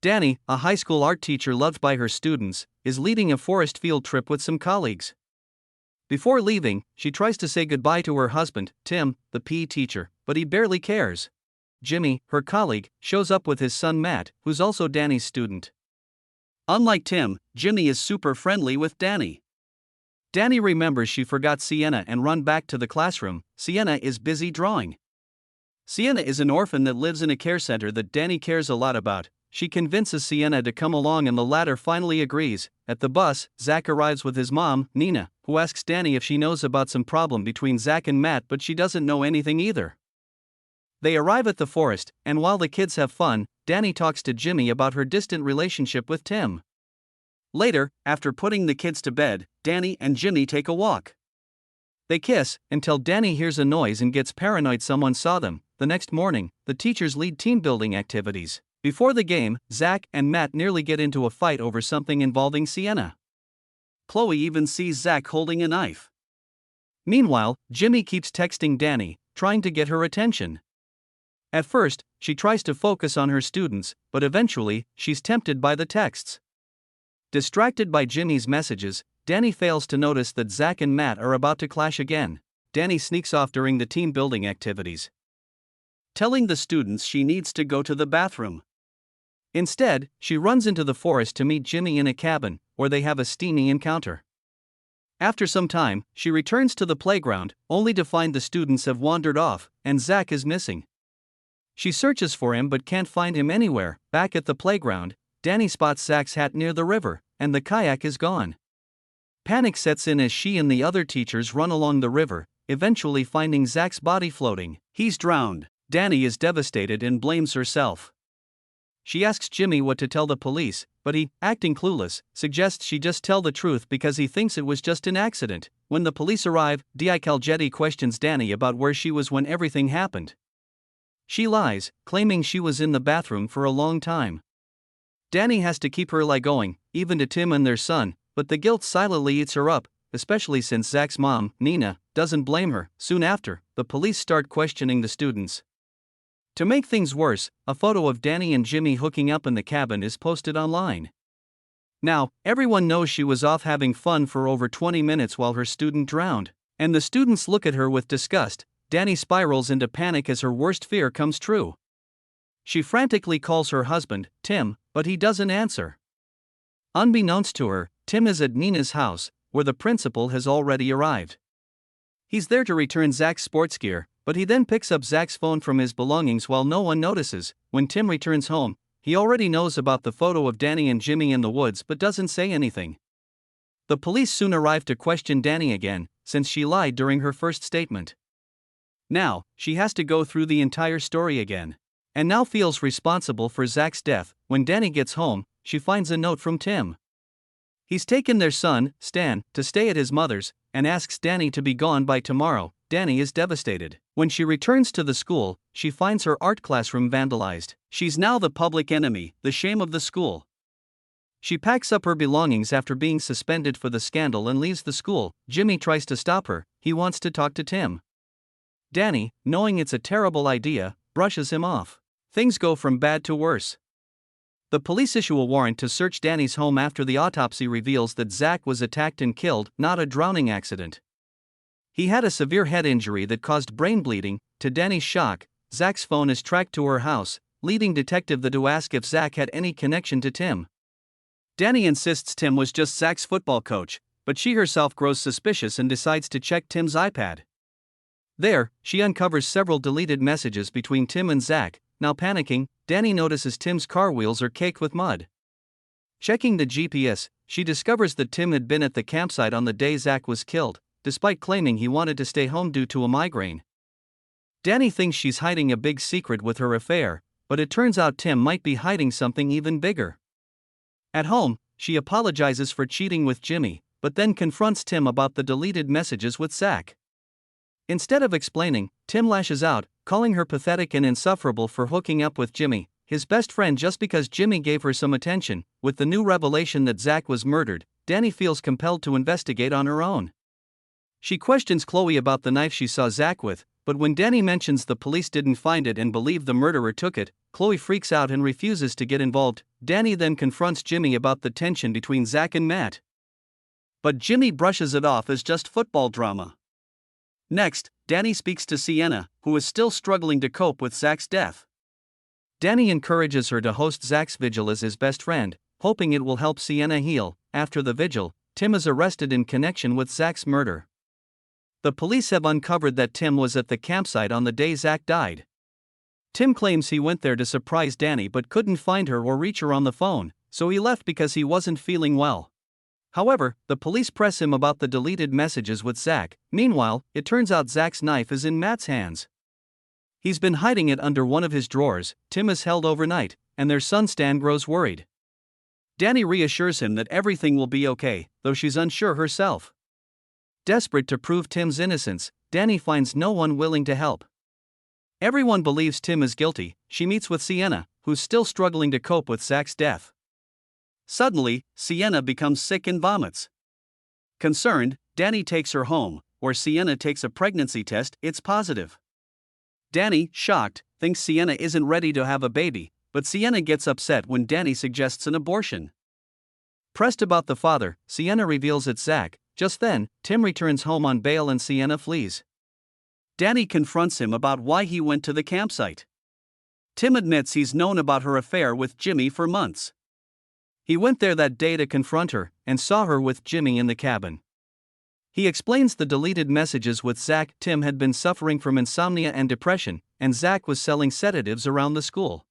Danny, a high school art teacher loved by her students, is leading a forest field trip with some colleagues. Before leaving, she tries to say goodbye to her husband, Tim, the PE teacher, but he barely cares. Jimmy, her colleague, shows up with his son Matt, who's also Danny's student. Unlike Tim, Jimmy is super friendly with Danny. Danny remembers she forgot Sienna and runs back to the classroom. Sienna is busy drawing. Sienna is an orphan that lives in a care center that Danny cares a lot about. She convinces Sienna to come along and the latter finally agrees. At the bus, Zach arrives with his mom, Nina, who asks Danny if she knows about some problem between Zach and Matt, but she doesn't know anything either. They arrive at the forest, and while the kids have fun, Danny talks to Jimmy about her distant relationship with Tim. Later, after putting the kids to bed, Danny and Jimmy take a walk. They kiss, until Danny hears a noise and gets paranoid someone saw them. The next morning, the teachers lead team building activities. Before the game, Zach and Matt nearly get into a fight over something involving Sienna. Chloe even sees Zach holding a knife. Meanwhile, Jimmy keeps texting Danny, trying to get her attention. At first, she tries to focus on her students, but eventually, she's tempted by the texts. Distracted by Jimmy's messages, Danny fails to notice that Zach and Matt are about to clash again. Danny sneaks off during the team building activities, telling the students she needs to go to the bathroom. Instead, she runs into the forest to meet Jimmy in a cabin, where they have a steamy encounter. After some time, she returns to the playground, only to find the students have wandered off, and Zach is missing. She searches for him but can't find him anywhere. Back at the playground, Danny spots Zach's hat near the river, and the kayak is gone. Panic sets in as she and the other teachers run along the river, eventually finding Zach's body floating. He's drowned. Danny is devastated and blames herself. She asks Jimmy what to tell the police, but he, acting clueless, suggests she just tell the truth because he thinks it was just an accident. When the police arrive, Calgetti questions Danny about where she was when everything happened. She lies, claiming she was in the bathroom for a long time. Danny has to keep her lie going, even to Tim and their son, but the guilt silently eats her up, especially since Zach's mom, Nina, doesn't blame her. Soon after, the police start questioning the students. To make things worse, a photo of Danny and Jimmy hooking up in the cabin is posted online. Now, everyone knows she was off having fun for over 20 minutes while her student drowned, and the students look at her with disgust. Danny spirals into panic as her worst fear comes true. She frantically calls her husband, Tim, but he doesn't answer. Unbeknownst to her, Tim is at Nina's house, where the principal has already arrived. He's there to return Zach's sports gear, but he then picks up Zach's phone from his belongings while no one notices. When Tim returns home, he already knows about the photo of Danny and Jimmy in the woods but doesn't say anything. The police soon arrive to question Danny again, since she lied during her first statement. Now, she has to go through the entire story again, and now feels responsible for Zach's death. When Danny gets home, she finds a note from Tim. He's taken their son, Stan, to stay at his mother's, and asks Danny to be gone by tomorrow. Danny is devastated. When she returns to the school, she finds her art classroom vandalized. She's now the public enemy, the shame of the school. She packs up her belongings after being suspended for the scandal and leaves the school. Jimmy tries to stop her. He wants to talk to Tim. Danny, knowing it's a terrible idea, brushes him off. Things go from bad to worse. The police issue a warrant to search Danny's home after the autopsy reveals that Zach was attacked and killed, not a drowning accident. He had a severe head injury that caused brain bleeding. To Danny's shock, Zach's phone is tracked to her house, leading Detective to ask if Zach had any connection to Tim. Danny insists Tim was just Zach's football coach, but she herself grows suspicious and decides to check Tim's iPad. There, she uncovers several deleted messages between Tim and Zach. Now panicking, Danny notices Tim's car wheels are caked with mud. Checking the GPS, she discovers that Tim had been at the campsite on the day Zach was killed, despite claiming he wanted to stay home due to a migraine. Danny thinks she's hiding a big secret with her affair, but it turns out Tim might be hiding something even bigger. At home, she apologizes for cheating with Jimmy, but then confronts Tim about the deleted messages with Zach. Instead of explaining, Tim lashes out, calling her pathetic and insufferable for hooking up with Jimmy, his best friend, just because Jimmy gave her some attention. With the new revelation that Zach was murdered, Danny feels compelled to investigate on her own. She questions Chloe about the knife she saw Zach with, But when Danny mentions the police didn't find it and believe the murderer took it, Chloe freaks out and refuses to get involved. Danny then confronts Jimmy about the tension between Zach and Matt. But Jimmy brushes it off as just football drama. Next, Danny speaks to Sienna, who is still struggling to cope with Zach's death. Danny encourages her to host Zach's vigil as his best friend, hoping it will help Sienna heal. After the vigil, Tim is arrested in connection with Zach's murder. The police have uncovered that Tim was at the campsite on the day Zach died. Tim claims he went there to surprise Danny but couldn't find her or reach her on the phone, so he left because he wasn't feeling well. However, the police press him about the deleted messages with Zach. Meanwhile, it turns out Zach's knife is in Matt's hands. He's been hiding it under one of his drawers. Tim is held overnight, and their son Stan grows worried. Danny reassures him that everything will be okay, though she's unsure herself. Desperate to prove Tim's innocence, Danny finds no one willing to help. Everyone believes Tim is guilty. She meets with Sienna, who's still struggling to cope with Zach's death. Suddenly, Sienna becomes sick and vomits. Concerned, Danny takes her home, where Sienna takes a pregnancy test. It's positive. Danny, shocked, thinks Sienna isn't ready to have a baby, but Sienna gets upset when Danny suggests an abortion. Pressed about the father, Sienna reveals it's Zach. Just then, Tim returns home on bail and Sienna flees. Danny confronts him about why he went to the campsite. Tim admits he's known about her affair with Jimmy for months. He went there that day to confront her, and saw her with Jimmy in the cabin. He explains the deleted messages with Zach. Tim had been suffering from insomnia and depression, and Zach was selling sedatives around the school.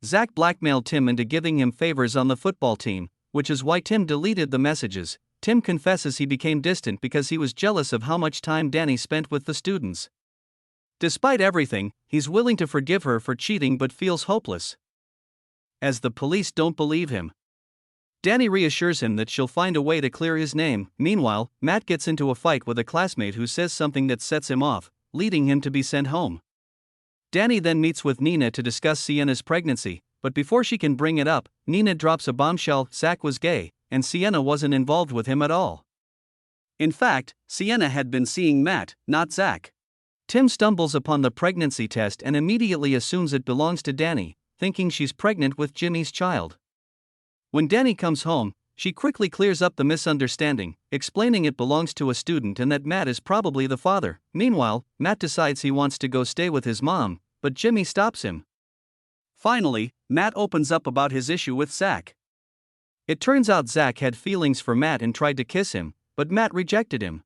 Zach blackmailed Tim into giving him favors on the football team, which is why Tim deleted the messages. Tim confesses he became distant because he was jealous of how much time Danny spent with the students. Despite everything, he's willing to forgive her for cheating but feels hopeless, as the police don't believe him. Danny reassures him that she'll find a way to clear his name. Meanwhile, Matt gets into a fight with a classmate who says something that sets him off, leading him to be sent home. Danny then meets with Nina to discuss Sienna's pregnancy, but before she can bring it up, Nina drops a bombshell. Zach was gay, and Sienna wasn't involved with him at all. In fact, Sienna had been seeing Matt, not Zach. Tim stumbles upon the pregnancy test and immediately assumes it belongs to Danny, thinking she's pregnant with Jimmy's child. When Danny comes home, she quickly clears up the misunderstanding, explaining it belongs to a student and that Matt is probably the father. Meanwhile, Matt decides he wants to go stay with his mom, but Jimmy stops him. Finally, Matt opens up about his issue with Zach. It turns out Zach had feelings for Matt and tried to kiss him, but Matt rejected him.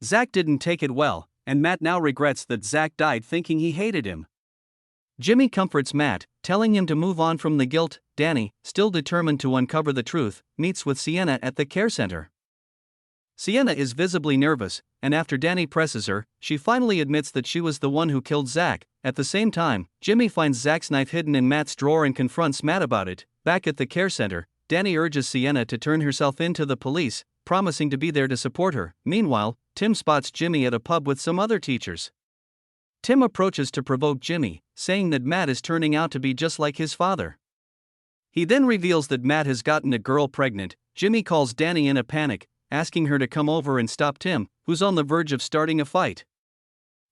Zach didn't take it well, and Matt now regrets that Zach died thinking he hated him. Jimmy comforts Matt, telling him to move on from the guilt. Danny, still determined to uncover the truth, meets with Sienna at the care center. Sienna is visibly nervous, and after Danny presses her, she finally admits that she was the one who killed Zach. At the same time, Jimmy finds Zach's knife hidden in Matt's drawer and confronts Matt about it. Back at the care center, Danny urges Sienna to turn herself in to the police, promising to be there to support her. Meanwhile, Tim spots Jimmy at a pub with some other teachers. Tim approaches to provoke Jimmy, saying that Matt is turning out to be just like his father. He then reveals that Matt has gotten a girl pregnant. Jimmy calls Danny in a panic, asking her to come over and stop Tim, who's on the verge of starting a fight.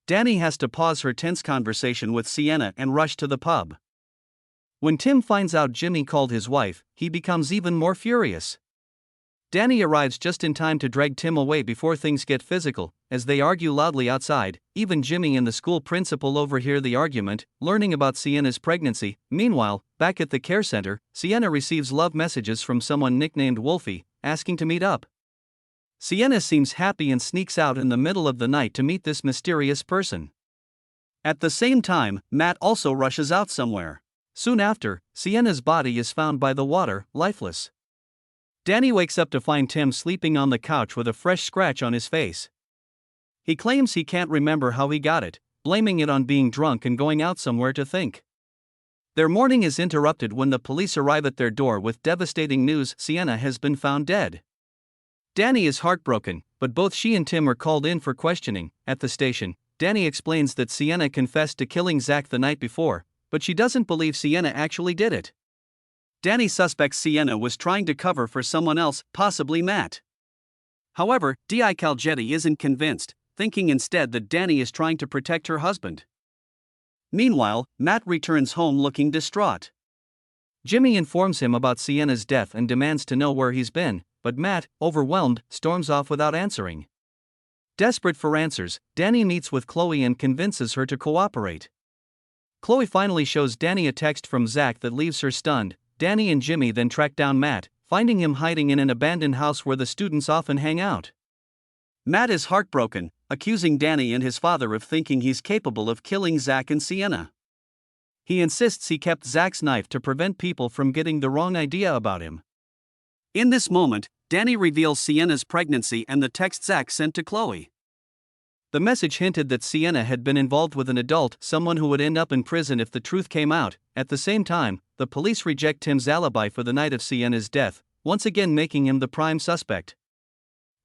Danny has to pause her tense conversation with Sienna and rush to the pub. When Tim finds out Jimmy called his wife, he becomes even more furious. Danny arrives just in time to drag Tim away before things get physical, as they argue loudly outside. Even Jimmy and the school principal overhear the argument, learning about Sienna's pregnancy. Meanwhile, back at the care center, Sienna receives love messages from someone nicknamed Wolfie, asking to meet up. Sienna seems happy and sneaks out in the middle of the night to meet this mysterious person. At the same time, Matt also rushes out somewhere. Soon after, Sienna's body is found by the water, lifeless. Danny wakes up to find Tim sleeping on the couch with a fresh scratch on his face. He claims he can't remember how he got it, blaming it on being drunk and going out somewhere to think. Their morning is interrupted when the police arrive at their door with devastating news: Sienna has been found dead. Danny is heartbroken, but both she and Tim are called in for questioning. At the station, Danny explains that Sienna confessed to killing Zach the night before, but she doesn't believe Sienna actually did it. Danny suspects Sienna was trying to cover for someone else, possibly Matt. However, D.I. Calgetti isn't convinced. thinking instead that Danny is trying to protect her husband. Meanwhile, Matt returns home looking distraught. Jimmy informs him about Sienna's death and demands to know where he's been, but Matt, overwhelmed, storms off without answering. Desperate for answers, Danny meets with Chloe and convinces her to cooperate. Chloe finally shows Danny a text from Zach that leaves her stunned. Danny and Jimmy then track down Matt, finding him hiding in an abandoned house where the students often hang out. Matt is heartbroken, accusing Danny and his father of thinking he's capable of killing Zach and Sienna. He insists he kept Zach's knife to prevent people from getting the wrong idea about him. In this moment, Danny reveals Sienna's pregnancy and the text Zach sent to Chloe. The message hinted that Sienna had been involved with an adult, someone who would end up in prison if the truth came out. At the same time, the police reject Tim's alibi for the night of Sienna's death, once again making him the prime suspect.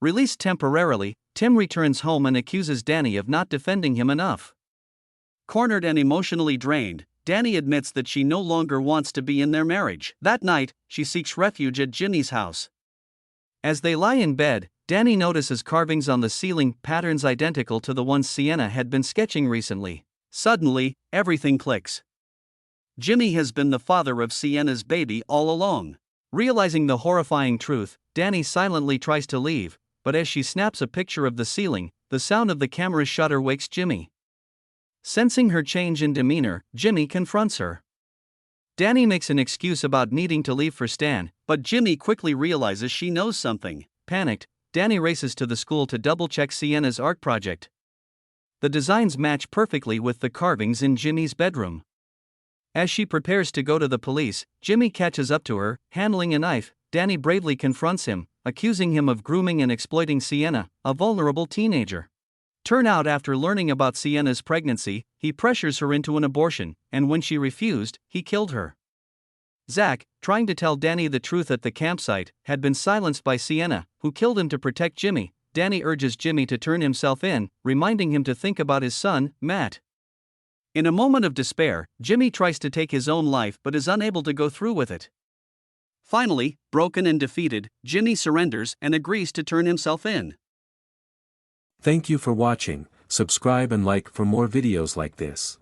Released temporarily, Tim returns home and accuses Danny of not defending him enough. Cornered and emotionally drained, Danny admits that she no longer wants to be in their marriage. That night, she seeks refuge at Jimmy's house. As they lie in bed, Danny notices carvings on the ceiling, patterns identical to the ones Sienna had been sketching recently. Suddenly, everything clicks. Jimmy has been the father of Sienna's baby all along. Realizing the horrifying truth, Danny silently tries to leave, but as she snaps a picture of the ceiling, the sound of the camera's shutter wakes Jimmy. Sensing her change in demeanor, Jimmy confronts her. Danny makes an excuse about needing to leave for Stan, but Jimmy quickly realizes she knows something. Panicked, Danny races to the school to double-check Sienna's art project. The designs match perfectly with the carvings in Jimmy's bedroom. As she prepares to go to the police, Jimmy catches up to her, handling a knife. Danny bravely confronts him, accusing him of grooming and exploiting Sienna, a vulnerable teenager. Turn out after learning about Sienna's pregnancy, he pressures her into an abortion, and when she refused, he killed her. Zach, trying to tell Danny the truth at the campsite, had been silenced by Sienna, who killed him to protect Jimmy. Danny urges Jimmy to turn himself in, reminding him to think about his son, Matt. In a moment of despair, Jimmy tries to take his own life but is unable to go through with it. Finally, broken and defeated, Jimmy surrenders and agrees to turn himself in. Thank you for watching. Subscribe and like for more videos like this.